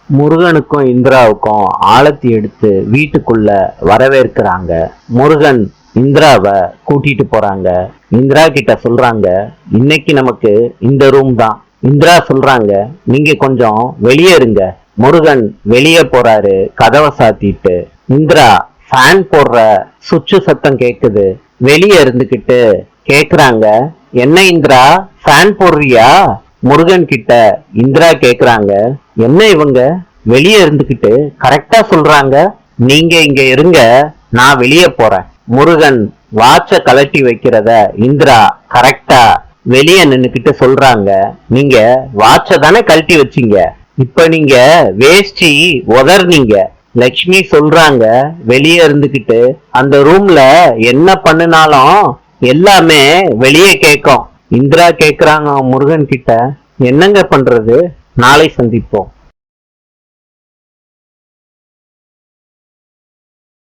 முருகனுக்கும் இந்திராவுக்கும் ஆலத்தி எடுத்து வீட்டுக்குள்ள வரவேற்கிறாங்க. முருகன் இந்திராவை கூட்டிட்டு போறாங்க. இந்திரா கிட்ட சொல்றாங்க, இன்னைக்கு நமக்கு இந்த ரூம் தான். இந்திரா சொல்றாங்க, நீங்க கொஞ்சம் வெளியே இருங்க. முருகன் வெளியே போறாரு கதவை சாத்திட்டு. இந்திரா ஃபேன் போடுற சுவிட்சு சத்தம் கேக்குது. வெளியே இருந்துகிட்டு கேக்குறாங்க, என்ன இந்திரா ஃபேன் போடுறியா? முருகன் கிட்ட இந்திரா கேக்குறாங்க, என்ன இவங்க வெளியே இருந்துகிட்டு கரெக்டா சொல்றாங்க, நீங்க இங்க இருங்க, நான் வெளியே போறேன். முருகன் வாட்ச கலட்டி வைக்கிறத இந்திரா கரெக்டா வெளியே நின்னுக்கிட்டு சொல்றாங்க, நீங்க வாட்ச தானே கழட்டி வச்சீங்க, இப்ப நீங்க வேஷ்டி உதர்னீங்க. லட்சுமி சொல்றாங்க, வெளியே இருந்துகிட்டு அந்த ரூம்ல என்ன பண்ணினாலும் எல்லாமே வெளியே கேட்கும். இந்திரா கேக்குறாங்க முருகன் கிட்ட, என்னங்க பண்றது? நாளை சந்திப்போம்.